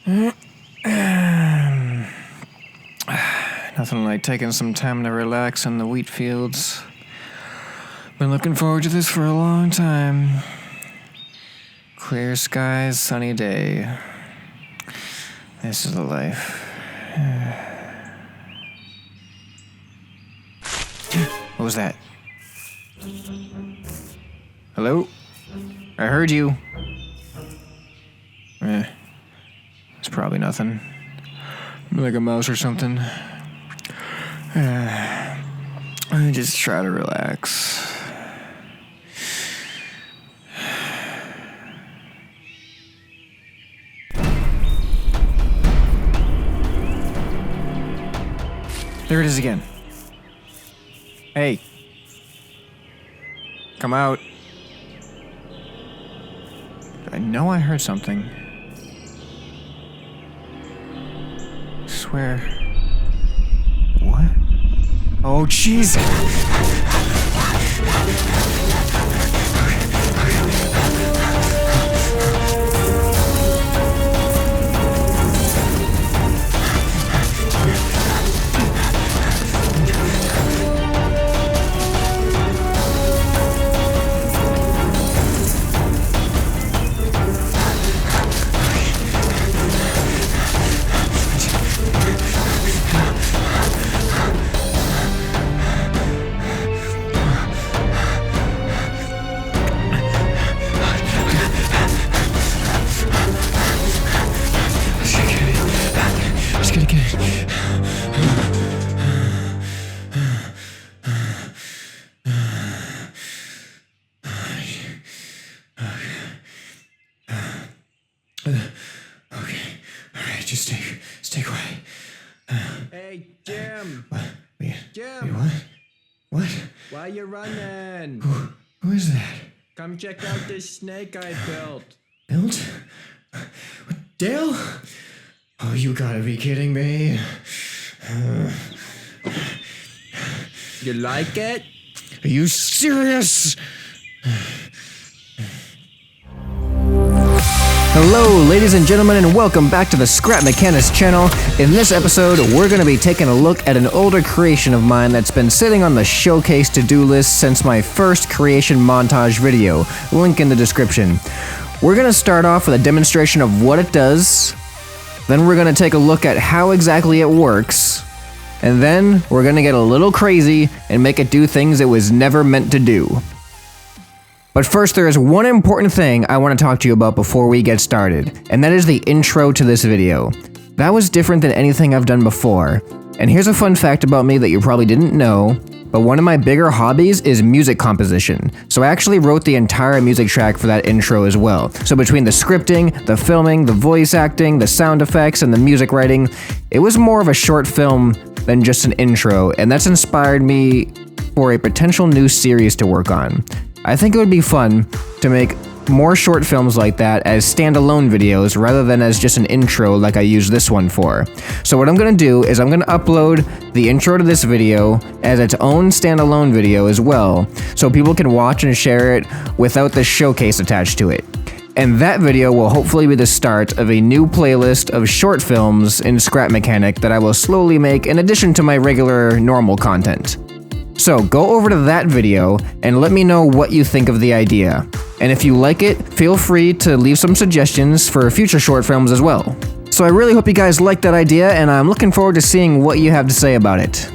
Nothing like taking some time to relax in the wheat fields. Been looking forward to this for a long time. Clear skies, sunny day. This is the life. What was that? Hello? I heard you. It's probably nothing. Like a mouse or something. I just try to relax. There it is again. Hey. Come out. I know I heard something. Swear. What? Oh, jeez. Stay quiet. Hey, Jim! What? Jim! What? What? Why you running? Who is that? Come check out this snake I built. Built? What, Dale? Oh, you gotta be kidding me. You like it? Are you serious? Hello, ladies and gentlemen, and welcome back to the ScrapMan channel. In this episode, we're going to be taking a look at an older creation of mine that's been sitting on the showcase to-do list since my first creation montage video. Link in the description. We're going to start off with a demonstration of what it does, then we're going to take a look at how exactly it works, and then we're going to get a little crazy and make it do things it was never meant to do. But first, there is one important thing I want to talk to you about before we get started, and that is the intro to this video. That was different than anything I've done before. And here's a fun fact about me that you probably didn't know, but one of my bigger hobbies is music composition. So I actually wrote the entire music track for that intro as well. So between the scripting, the filming, the voice acting, the sound effects, and the music writing, it was more of a short film than just an intro, and that's inspired me for a potential new series to work on. I think it would be fun to make more short films like that as standalone videos rather than as just an intro like I use this one for. So what I'm going to do is I'm going to upload the intro to this video as its own standalone video as well, so people can watch and share it without the showcase attached to it. And that video will hopefully be the start of a new playlist of short films in ScrapMan that I will slowly make in addition to my regular normal content. So go over to that video and let me know what you think of the idea. And if you like it, feel free to leave some suggestions for future short films as well. So I really hope you guys like that idea, and I'm looking forward to seeing what you have to say about it.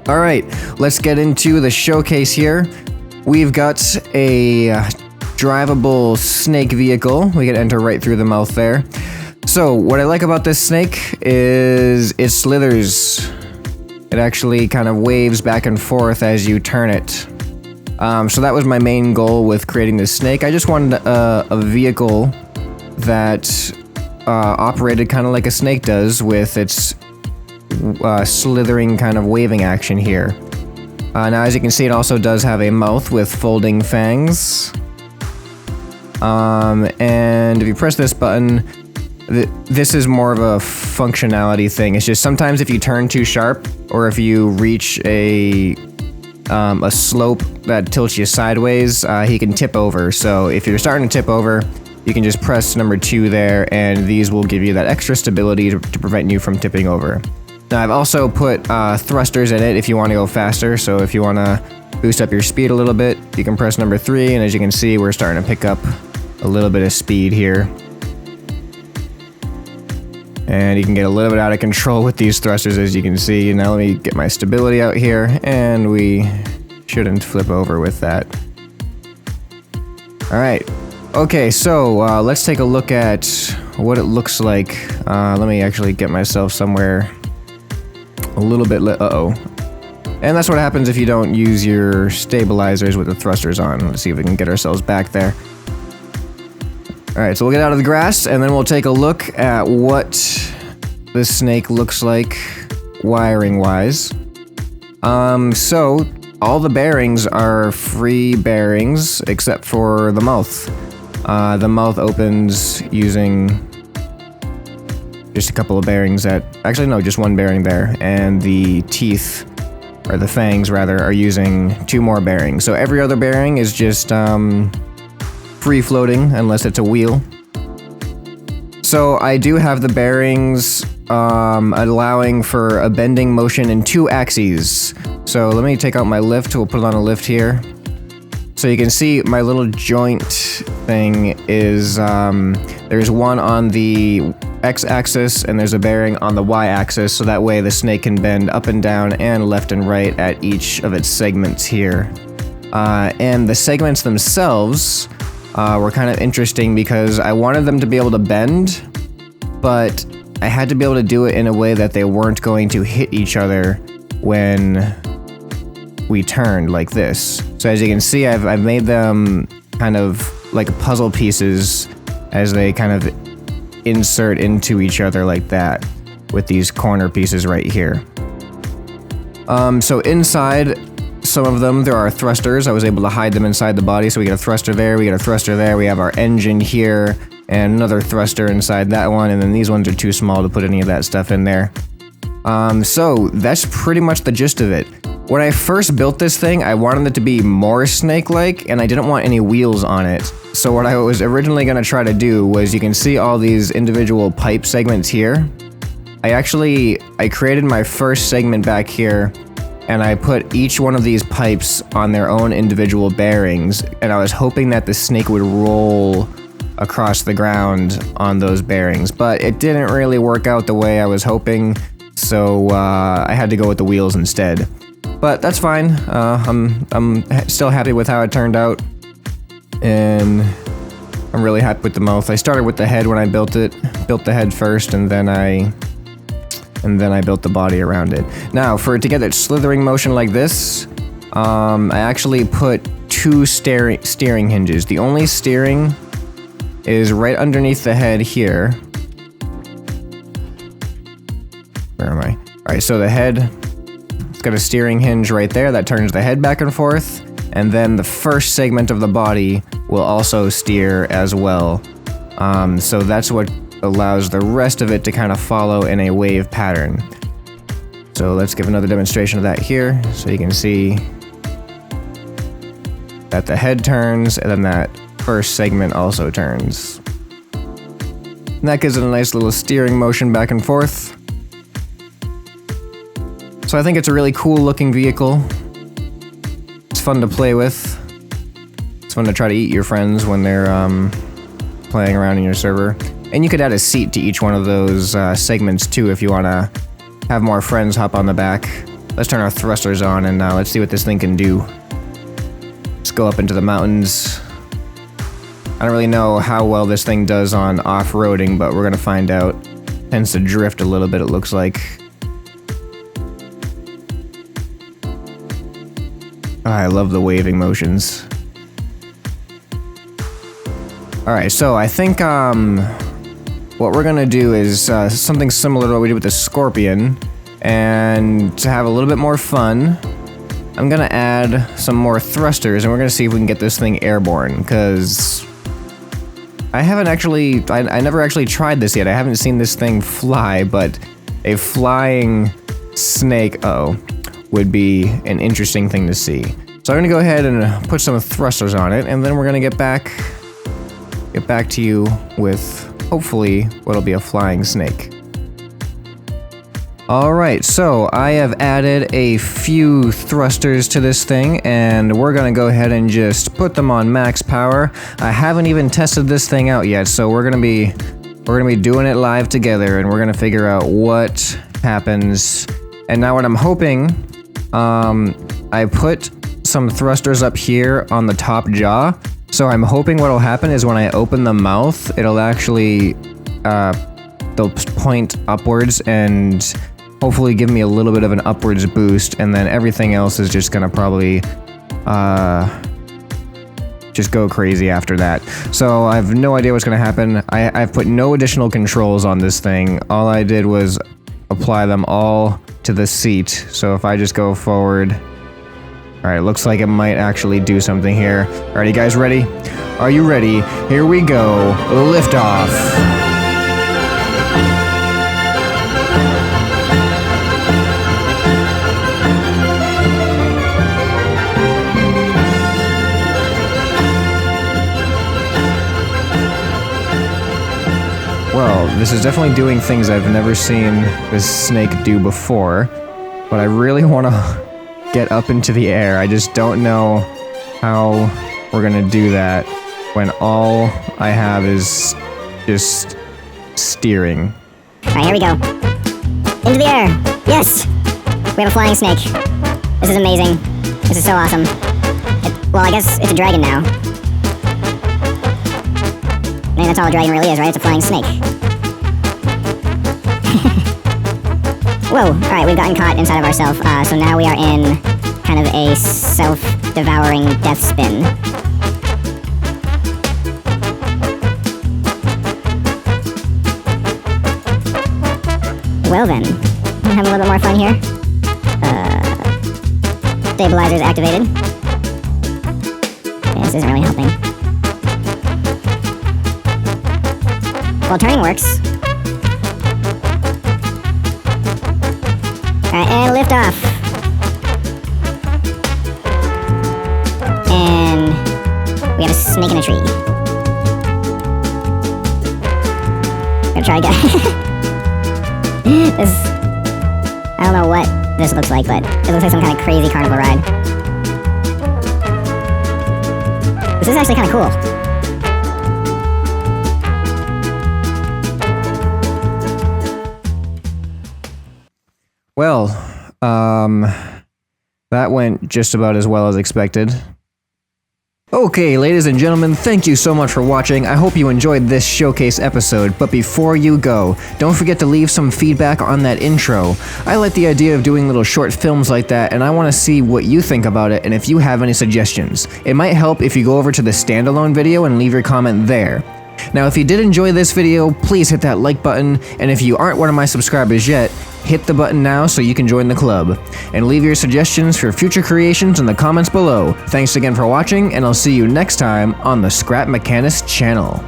Alright, let's get into the showcase here. We've got a drivable snake vehicle. We can enter right through the mouth there. So what I like about this snake is it slithers. It actually kind of waves back and forth as you turn it. So that was my main goal with creating this snake. I just wanted a vehicle that operated kind of like a snake does with its slithering kind of waving action here. Now as you can see, it also does have a mouth with folding fangs. And if you press this button, this is more of a functionality thing. It's just sometimes if you turn too sharp, or if you reach a slope that tilts you sideways, he can tip over. So if you're starting to tip over, you can just press number 2 there, and these will give you that extra stability to prevent you from tipping over. Now I've also put thrusters in it if you want to go faster, so if you want to boost up your speed a little bit, you can press number 3, and as you can see, we're starting to pick up a little bit of speed here. And you can get a little bit out of control with these thrusters, as you can see. Now let me get my stability out here, and we shouldn't flip over with that. Alright, okay, so let's take a look at what it looks like. Let me actually get myself somewhere a little bit uh-oh. And that's what happens if you don't use your stabilizers with the thrusters on. Let's see if we can get ourselves back there. Alright, so we'll get out of the grass, and then we'll take a look at what this snake looks like wiring-wise. So all the bearings are free bearings, except for the mouth. The mouth opens using just a couple of bearings actually no, just one bearing there, and the teeth, or the fangs rather, are using 2 more bearings. So every other bearing is just free floating unless it's a wheel. So I do have the bearings allowing for a bending motion in 2 axes. So let me take out my lift. We'll put it on a lift here. So you can see my little joint thing is there's one on the x-axis and there's a bearing on the y-axis, so that way the snake can bend up and down and left and right at each of its segments here. And the segments themselves were kind of interesting because I wanted them to be able to bend, but I had to be able to do it in a way that they weren't going to hit each other when we turned like this. So as you can see, I've made them kind of like puzzle pieces as they kind of insert into each other like that with these corner pieces right here. So inside some of them, there are thrusters. I was able to hide them inside the body, so we get a thruster there, we get a thruster there, we have our engine here, and another thruster inside that one, and then these ones are too small to put any of that stuff in there. So that's pretty much the gist of it. When I first built this thing, I wanted it to be more snake-like, and I didn't want any wheels on it. So what I was originally going to try to do was, you can see all these individual pipe segments here. I created my first segment back here, and I put each one of these pipes on their own individual bearings, and I was hoping that the snake would roll across the ground on those bearings, but it didn't really work out the way I was hoping, so I had to go with the wheels instead. But that's fine. I'm still happy with how it turned out, and I'm really happy with the mouth. I started with the head when I built it. Built the head first, and then I built the body around it. Now, for it to get that slithering motion like this, I actually put 2 steering hinges. The only steering is right underneath the head here. Where am I? Alright, so the head, it's got a steering hinge right there that turns the head back and forth, and then the first segment of the body will also steer as well. So that's what allows the rest of it to kind of follow in a wave pattern. So let's give another demonstration of that here, so you can see that the head turns, and then that first segment also turns. And that gives it a nice little steering motion back and forth. So I think it's a really cool looking vehicle. It's fun to play with. It's fun to try to eat your friends when they're playing around in your server. And you could add a seat to each one of those segments too if you want to have more friends hop on the back. Let's turn our thrusters on and let's see what this thing can do. Let's go up into the mountains. I don't really know how well this thing does on off-roading, but we're gonna find out. Tends to drift a little bit, it looks like. I love the waving motions. Alright, so I think what we're gonna do is something similar to what we did with the Scorpion, and to have a little bit more fun, I'm gonna add some more thrusters, and we're gonna see if we can get this thing airborne, because I never actually tried this yet. I haven't seen this thing fly, but a flying snake, would be an interesting thing to see. So I'm gonna go ahead and put some thrusters on it, and then we're gonna get back get back to you with hopefully what'll be a flying snake. Alright, so I have added a few thrusters to this thing, and we're gonna go ahead and just put them on max power. I haven't even tested this thing out yet, so we're gonna be doing it live together, and we're gonna figure out what happens. And now what I'm hoping, I put some thrusters up here on the top jaw, so I'm hoping what'll happen is when I open the mouth, it'll actually, they'll point upwards and hopefully give me a little bit of an upwards boost, and then everything else is just gonna probably just go crazy after that. So I have no idea what's gonna happen. I've put no additional controls on this thing. All I did was apply them all to the seat. So if I just go forward, alright, looks like it might actually do something here. Alright, you guys ready? Are you ready? Here we go. Lift off. Well, this is definitely doing things I've never seen this snake do before, but I really want to get up into the air. I just don't know how we're gonna do that when all I have is just steering. Alright, here we go. Into the air! Yes! We have a flying snake. This is amazing. This is so awesome. Well, I guess it's a dragon now. I mean, that's all a dragon really is, right? It's a flying snake. Whoa! Alright, we've gotten caught inside of ourselves, so now we are in kind of a self-devouring death spin. Well then, we're having a little bit more fun here. Stabilizer's activated. Yeah, this isn't really helping. Well, turning works. Alright, and lift off. And we have a snake in a tree. Gonna try again. This, I don't know what this looks like, but it looks like some kind of crazy carnival ride. This is actually kind of cool. Well, that went just about as well as expected. Okay, ladies and gentlemen, thank you so much for watching. I hope you enjoyed this showcase episode, but before you go, don't forget to leave some feedback on that intro. I like the idea of doing little short films like that, and I want to see what you think about it and if you have any suggestions. It might help if you go over to the standalone video and leave your comment there. Now, if you did enjoy this video, please hit that like button, and if you aren't one of my subscribers yet, hit the button now so you can join the club. And leave your suggestions for future creations in the comments below. Thanks again for watching, and I'll see you next time on the ScrapMan channel.